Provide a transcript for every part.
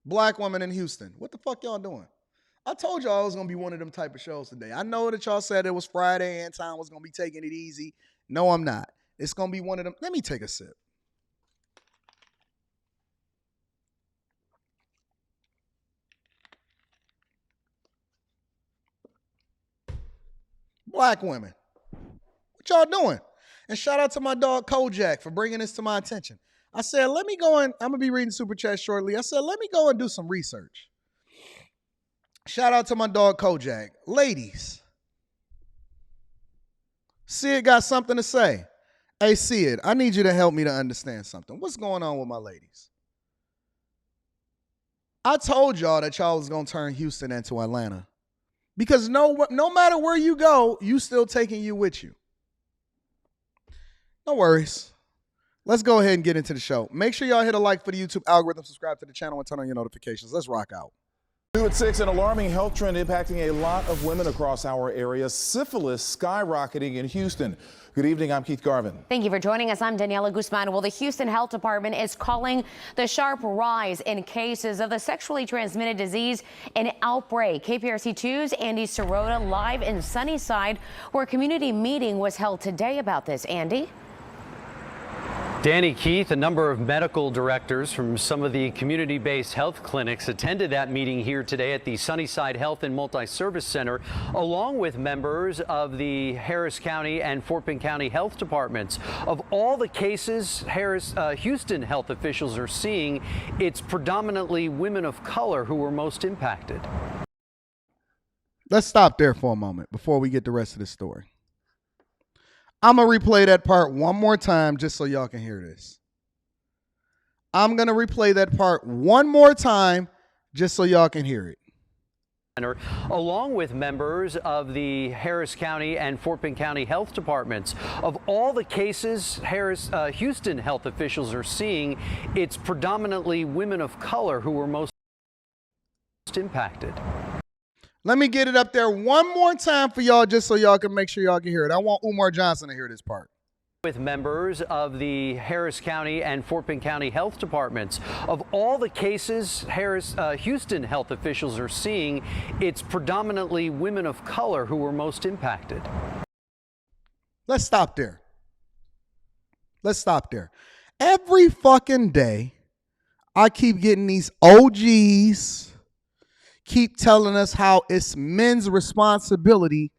Black women in Houston. What the fuck y'all doing? I told y'all it was gonna be one of them type of shows today. I know that y'all said it was Friday and Anton was gonna be taking it easy. No, I'm not. It's gonna be one of them. Let me take a sip. Black women. What y'all doing? And shout out to my dog Kojak for bringing this to my attention. I said, let me go and I'm going to be reading Super Chat shortly. I said, let me go and do some research. Shout out to my dog Kojak. Ladies, Sid got something to say. Hey, Sid, I need you to help me to understand something. What's going on with my ladies? I told y'all that y'all was going to turn Houston into Atlanta. Because no matter where you go, you still taking you with you. No worries. Let's go ahead and get into the show. Make sure y'all hit a like for the YouTube algorithm, subscribe to the channel, and turn on your notifications. Let's rock out. 2 at 6, an alarming health trend impacting a lot of women across our area. Syphilis skyrocketing in Houston. Good evening, I'm Keith Garvin. Thank you for joining us. I'm Daniela Guzman. Well, the Houston Health Department is calling the sharp rise in cases of the sexually transmitted disease an outbreak. KPRC 2's Andy Sirota live in Sunnyside, where a community meeting was held today about this. Andy? Danny, Keith, a number of medical directors from some of the community-based health clinics attended that meeting here today at the Sunnyside Health and Multi-Service Center, along with members of the Harris County and Fort Bend County Health Departments. Of all the cases Houston health officials are seeing, it's predominantly women of color who were most impacted. Let's stop there for a moment before we get the rest of the story. I'm going to replay that part one more time just so y'all can hear this. I'm going to replay that part one more time just so y'all can hear it. Along with members of the Harris County and Fort Bend County Health Departments. Of all the cases Houston health officials are seeing, it's predominantly women of color who were most impacted. Let me get it up there one more time for y'all just so y'all can make sure y'all can hear it. I want Umar Johnson to hear this part. With members of the Harris County and Fort Bend County Health Departments. Of all the cases Houston health officials are seeing, it's predominantly women of color who were most impacted. Let's stop there. Let's stop there. Every fucking day, I keep getting these OGs keep telling us how it's men's responsibility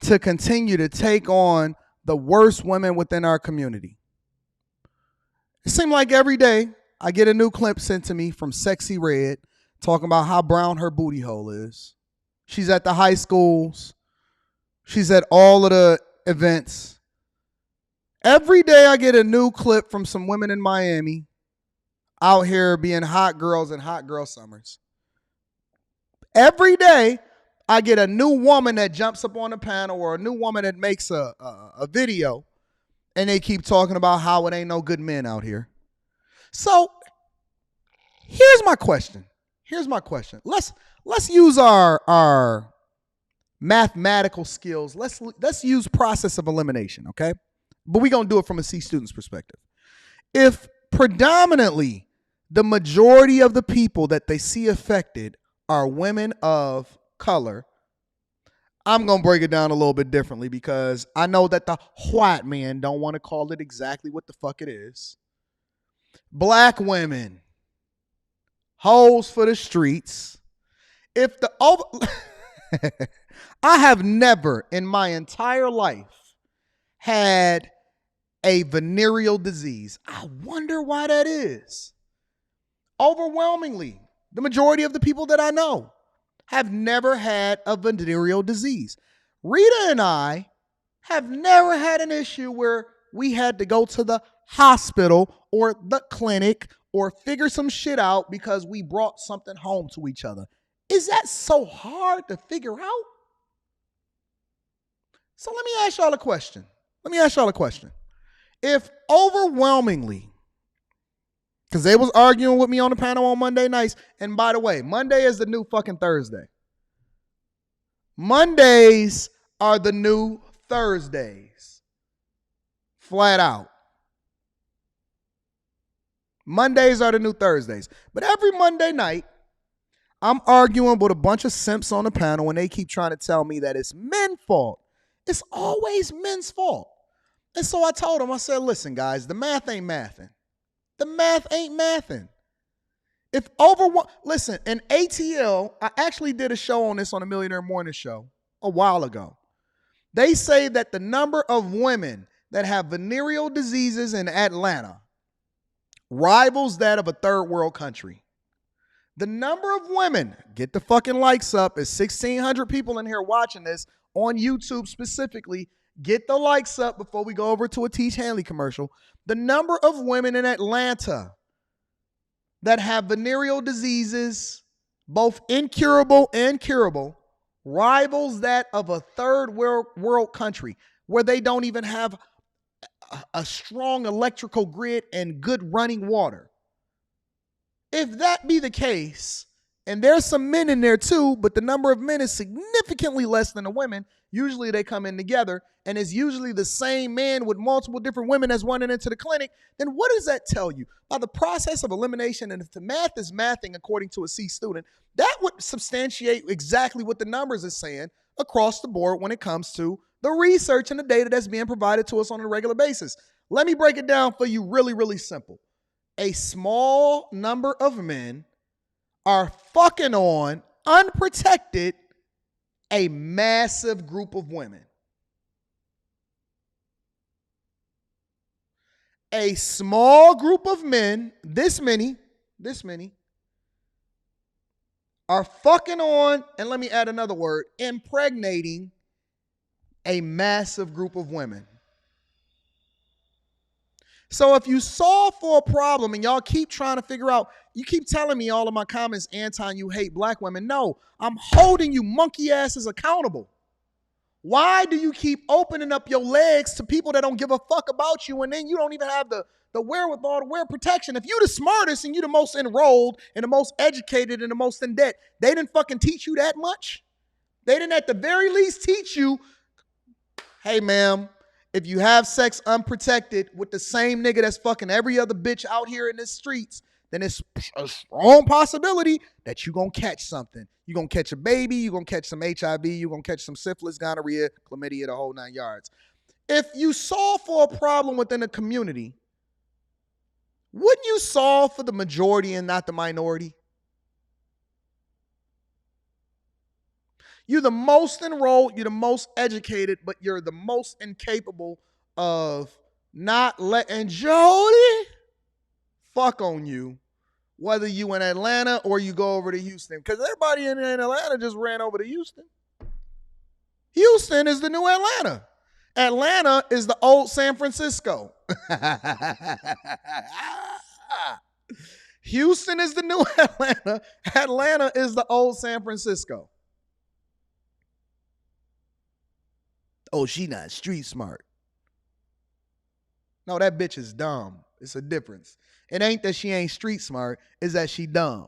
to continue to take on the worst women within our community. It seems like every day I get a new clip sent to me from Sexy Red talking about how brown her booty hole is. She's at the high schools. She's at all of the events. Every day I get a new clip from some women in Miami out here being hot girls in hot girl summers. Every day, I get a new woman that jumps up on the panel or a new woman that makes a video, and they keep talking about how it ain't no good men out here. So, here's my question. Let's use our mathematical skills. Let's use process of elimination, okay? But we're going to do it from a C student's perspective. If predominantly the majority of the people that they see affected are women of color, I'm going to break it down a little bit differently because I know that the white men don't want to call it exactly what the fuck it is. Black women, hoes for the streets. I have never in my entire life had a venereal disease. I wonder why that is. Overwhelmingly, the majority of the people that I know have never had a venereal disease. Rita and I have never had an issue where we had to go to the hospital or the clinic or figure some shit out because we brought something home to each other. Is that so hard to figure out? So let me ask y'all a question. If overwhelmingly, because they was arguing with me on the panel on Monday nights. And by the way, Monday is the new fucking Thursday. Mondays are the new Thursdays. Flat out. Mondays are the new Thursdays. But every Monday night, I'm arguing with a bunch of simps on the panel and they keep trying to tell me that it's men's fault. It's always men's fault. And so I told them, I said, listen, guys, the math ain't mathing. The math ain't mathing. If listen, in ATL, I actually did a show on this on the Millionaire Morning Show a while ago. They say that the number of women that have venereal diseases in Atlanta rivals that of a third world country. The number of women, get the fucking likes up. There's 1,600 people in here watching this on YouTube specifically. Get the likes up before we go over to a Teach Hanley commercial. The number of women in Atlanta that have venereal diseases, both incurable and curable, rivals that of a third world country where they don't even have a strong electrical grid and good running water. If that be the case, and there's some men in there too, but the number of men is significantly less than the women, usually they come in together, and it's usually the same man with multiple different women that's running into the clinic, then what does that tell you? By the process of elimination, and if the math is mathing according to a C student, that would substantiate exactly what the numbers are saying across the board when it comes to the research and the data that's being provided to us on a regular basis. Let me break it down for you really, really simple. A small number of men are fucking on, unprotected, a massive group of women. A small group of men, this many, are fucking on, and let me add another word, impregnating a massive group of women. So if you solve for a problem and y'all keep trying to figure out, you keep telling me all of my comments, Anton, you hate black women. No, I'm holding you monkey asses accountable. Why do you keep opening up your legs to people that don't give a fuck about you, and then you don't even have the wherewithal to wear protection? If you the smartest and you the most enrolled and the most educated and the most in debt, they didn't fucking teach you that much? They didn't at the very least teach you, hey, ma'am, if you have sex unprotected with the same nigga that's fucking every other bitch out here in the streets, then it's a strong possibility that you're going to catch something. You're going to catch a baby, you're going to catch some HIV, you're going to catch some syphilis, gonorrhea, chlamydia, the whole 9 yards. If you solve for a problem within a community, wouldn't you solve for the majority and not the minority? You're the most enrolled, you're the most educated, but you're the most incapable of not letting Jody fuck on you, whether you in Atlanta or you go over to Houston. Because everybody in Atlanta just ran over to Houston. Houston is the new Atlanta. Atlanta is the old San Francisco. Houston is the new Atlanta. Atlanta is the old San Francisco. Oh, she not street smart. No, that bitch is dumb. It's a difference. It ain't that she ain't street smart, it's that she dumb.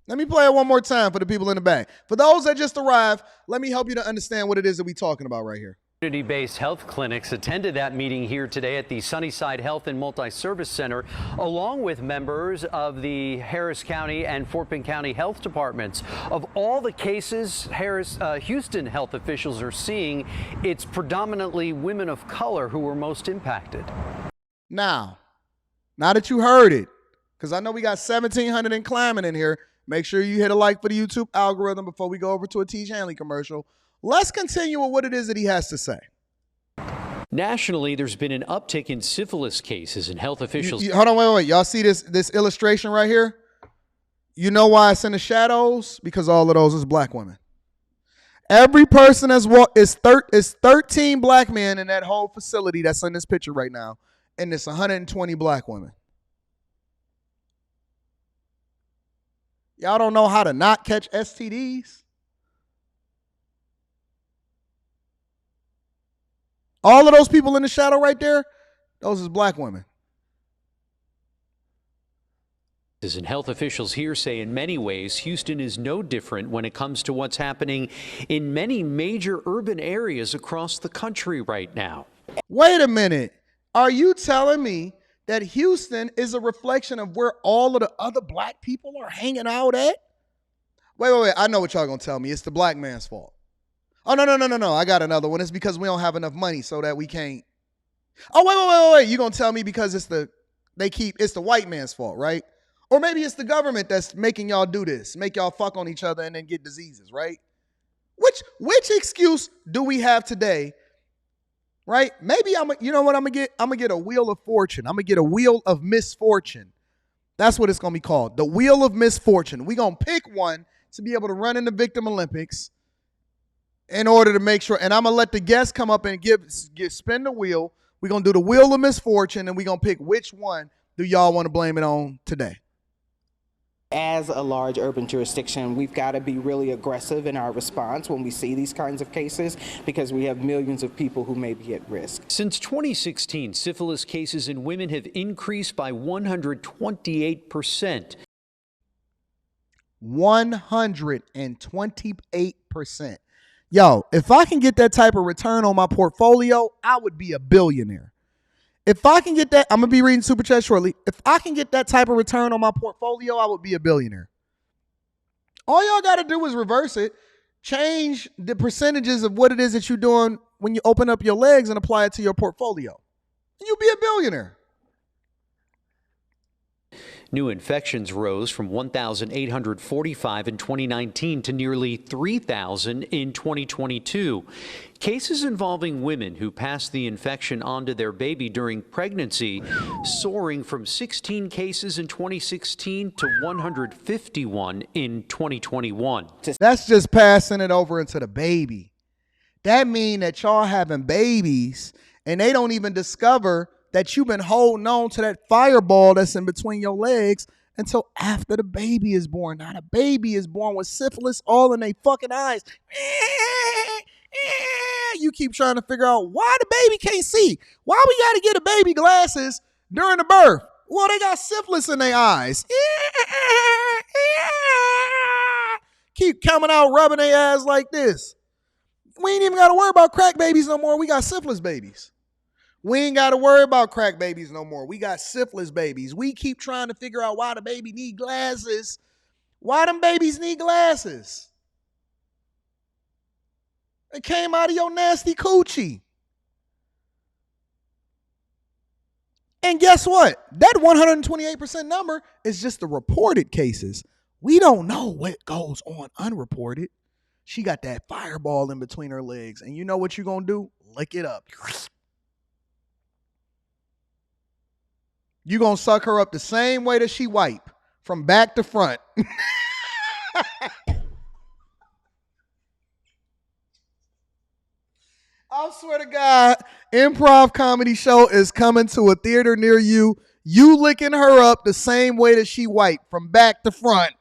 Let me play it one more time for the people in the back. For those that just arrived, let me help you to understand what it is that we're talking about right here. Community-based health clinics attended that meeting here today at the Sunnyside Health and Multi-Service Center, along with members of the Harris County and Fort Bend County Health Departments. Of all the cases Houston health officials are seeing, it's predominantly women of color who were most impacted. Now that you heard it, because I know we got 1,700 and climbing in here, make sure you hit a like for the YouTube algorithm before we go over to a Teach Hanley commercial. Let's continue with what it is that he has to say. Nationally, there's been an uptick in syphilis cases, and health officials... Hold on, wait. Y'all see this illustration right here? You know why it's in the shadows? Because all of those is black women. Every person is 13 black men in that whole facility that's in this picture right now, and it's 120 black women. Y'all don't know how to not catch STDs? All of those people in the shadow right there, those is black women. And health officials here say in many ways, Houston is no different when it comes to what's happening in many major urban areas across the country right now. Wait a minute. Are you telling me that Houston is a reflection of where all of the other black people are hanging out at? Wait. I know what y'all gonna tell me. It's the black man's fault. Oh, no. I got another one. It's because we don't have enough money so that we can't. Oh, wait. You gonna tell me because it's the white man's fault, right? Or maybe it's the government that's making y'all do this, make y'all fuck on each other and then get diseases, right? Which excuse do we have today? Right? Maybe you know what I'm gonna get a wheel of fortune. I'm gonna get a wheel of misfortune. That's what it's gonna be called. The wheel of misfortune. We're gonna pick one to be able to run in the Victim Olympics in order to make sure. And I'm gonna let the guests come up and spin the wheel. We're gonna do the wheel of misfortune, and we're gonna pick which one do y'all want to blame it on today. As a large urban jurisdiction, we've got to be really aggressive in our response when we see these kinds of cases because we have millions of people who may be at risk. Since 2016, syphilis cases in women have increased by 128%. 128%. Yo, if I can get that type of return on my portfolio, I would be a billionaire. If I can get that, I'm going to be reading Super Chat shortly. If I can get that type of return on my portfolio, I would be a billionaire. All y'all got to do is reverse it. Change the percentages of what it is that you're doing when you open up your legs and apply it to your portfolio. And you'll be a billionaire. New infections rose from 1,845 in 2019 to nearly 3,000 in 2022. Cases involving women who passed the infection onto their baby during pregnancy soaring from 16 cases in 2016 to 151 in 2021. That's just passing it over into the baby. That mean that y'all having babies and they don't even discover that you've been holding on to that fireball that's in between your legs until after the baby is born. Now the baby is born with syphilis all in their fucking eyes. You keep trying to figure out why the baby can't see. Why we got to get a baby glasses during the birth? Well, they got syphilis in their eyes. Keep coming out rubbing their ass like this. We ain't even got to worry about crack babies no more. We got syphilis babies. We ain't got to worry about crack babies no more. We got syphilis babies. We keep trying to figure out why the baby need glasses. Why them babies need glasses? It came out of your nasty coochie. And guess what? That 128% number is just the reported cases. We don't know what goes on unreported. She got that fireball in between her legs. And you know what you're going to do? Lick it up. You're going to suck her up the same way that she wipe, from back to front. I swear to God, improv comedy show is coming to a theater near you. You licking her up the same way that she wipe, from back to front.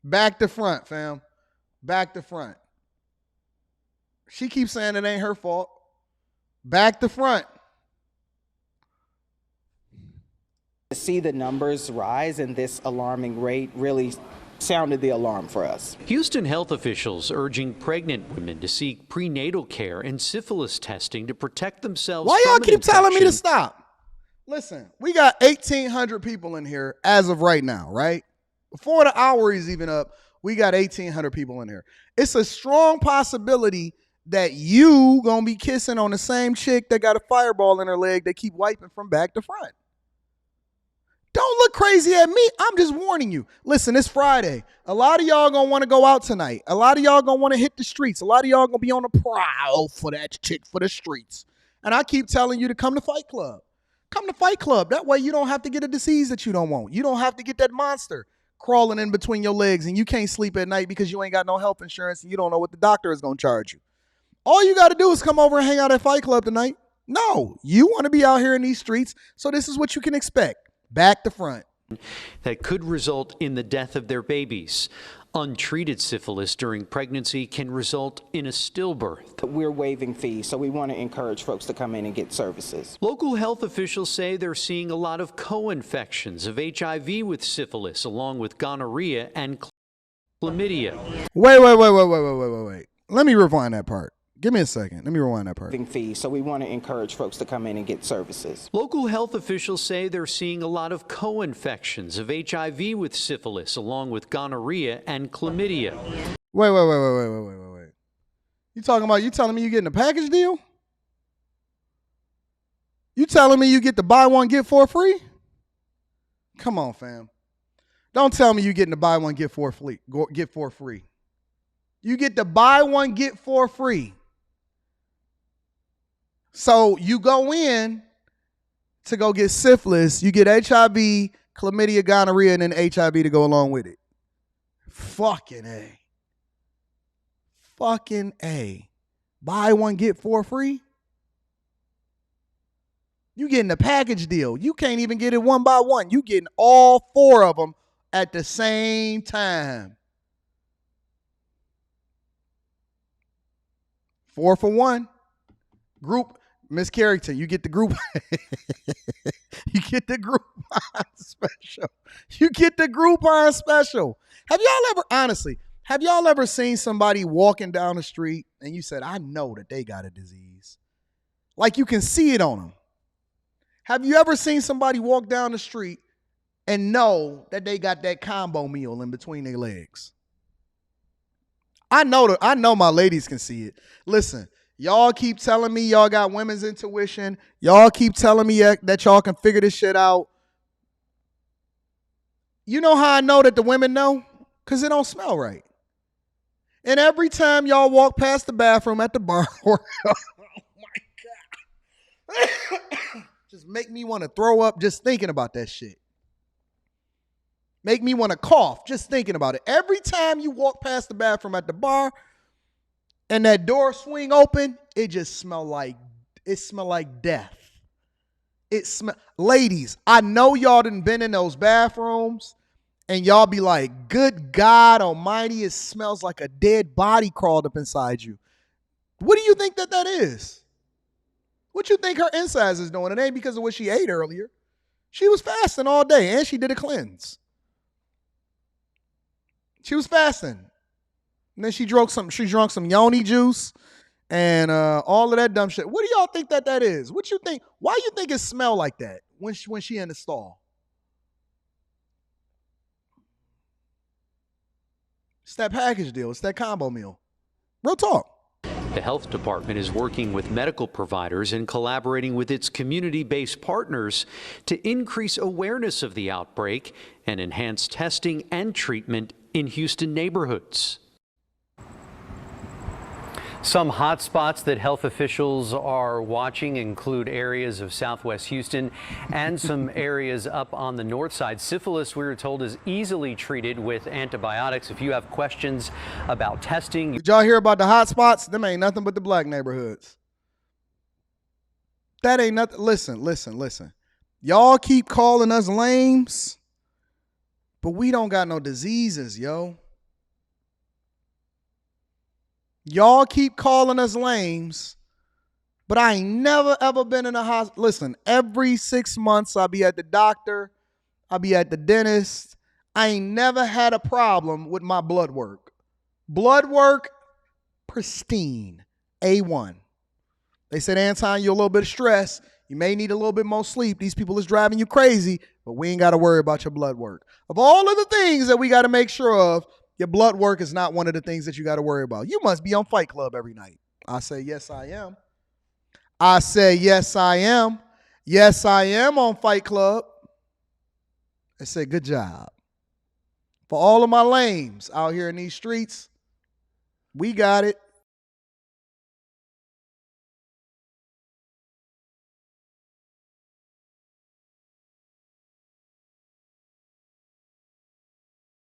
Back to front, fam. Back to front. She keeps saying it ain't her fault. Back to front. To see the numbers rise in this alarming rate really sounded the alarm for us. Houston health officials urging pregnant women to seek prenatal care and syphilis testing to protect themselves. Why y'all from keep telling me to infection. stop? Listen, we got 1,800 people in here as of right now, right? Before the hour is even up, we got 1,800 people in here. It's a strong possibility that you gonna be kissing on the same chick that got a fireball in her leg that keep wiping from back to front. Don't look crazy at me. I'm just warning you. Listen, it's Friday. A lot of y'all gonna want to go out tonight. A lot of y'all gonna want to hit the streets. A lot of y'all gonna be on the prowl for that chick for the streets. And I keep telling you to come to Fight Club. Come to Fight Club. That way you don't have to get a disease that you don't want. You don't have to get that monster crawling in between your legs and you can't sleep at night because you ain't got no health insurance and you don't know what the doctor is going to charge you. All you got to do is come over and hang out at Fight Club tonight. No, you want to be out here in these streets, so this is what you can expect. Back to front. That could result in the death of their babies. Untreated syphilis during pregnancy can result in a stillbirth. We're waiving fees, so we want to encourage folks to come in and get services. Local health officials say they're seeing a lot of co-infections of HIV with syphilis, along with gonorrhea and chlamydia. Wait. Let me rewind that part. Give me a second. Let me rewind that part. Fees, so we want to encourage folks to come in and get services. Local health officials say they're seeing a lot of co-infections of HIV with syphilis, along with gonorrhea and chlamydia. Wait. You telling me you getting a package deal? You telling me you get the buy one, get four free? Come on, fam. Don't tell me you getting the buy one, get four free. Get four free. You get the buy one, get four free. So you go in to go get syphilis, you get HIV, chlamydia, gonorrhea, and then HIV to go along with it. Fucking A. Buy one, get four free? You getting a package deal. You can't even get it one by one. You getting all four of them at the same time. 4 for 1. Group, Miss Carrington, you get the group. You get the Groupon special. You get the Groupon special. Have y'all ever seen somebody walking down the street and you said, I know that they got a disease? Like you can see it on them. Have you ever seen somebody walk down the street and know that they got that combo meal in between their legs? I know my ladies can see it. Listen, y'all keep telling me y'all got women's intuition. Y'all keep telling me that y'all can figure this shit out. You know how I know that the women know? Because it don't smell right. And every time y'all walk past the bathroom at the bar, oh my God. Just make me want to throw up just thinking about that shit. Make me want to cough just thinking about it. Every time you walk past the bathroom at the bar and that door swing open, it just smell like death. Ladies, I know y'all done been in those bathrooms and y'all be like, good God almighty, it smells like a dead body crawled up inside you. What do you think that is? What you think her insides is doing? It ain't because of what she ate earlier. She was fasting all day and she did a cleanse. She was fasting. And then she drunk some yoni juice and all of that dumb shit. What do y'all think that is? What you think? Why you think it smell like that when she in the stall? It's that package deal. It's that combo meal. Real talk. The health department is working with medical providers and collaborating with its community-based partners to increase awareness of the outbreak and enhance testing and treatment in Houston neighborhoods. Some hot spots that health officials are watching include areas of southwest Houston and some areas up on the north side. Syphilis, we were told, is easily treated with antibiotics. If you have questions about testing. Did y'all hear about the hot spots? Them ain't nothing but the black neighborhoods. That ain't nothing. Listen. Y'all keep calling us lames, but we don't got no diseases, yo. Y'all keep calling us lames, but I ain't never, ever been in a hospital. Listen, every 6 months I'll be at the doctor. I'll be at the dentist. I ain't never had a problem with my blood work. Blood work, pristine, A1. They said, Anton, you're a little bit of stress. You may need a little bit more sleep. These people is driving you crazy, but we ain't got to worry about your blood work. Of all of the things that we got to make sure of, your blood work is not one of the things that you got to worry about. You must be on Fight Club every night. I say, yes, I am. I say, yes, I am. Yes, I am on Fight Club. I say, good job. For all of my lames out here in these streets, we got it.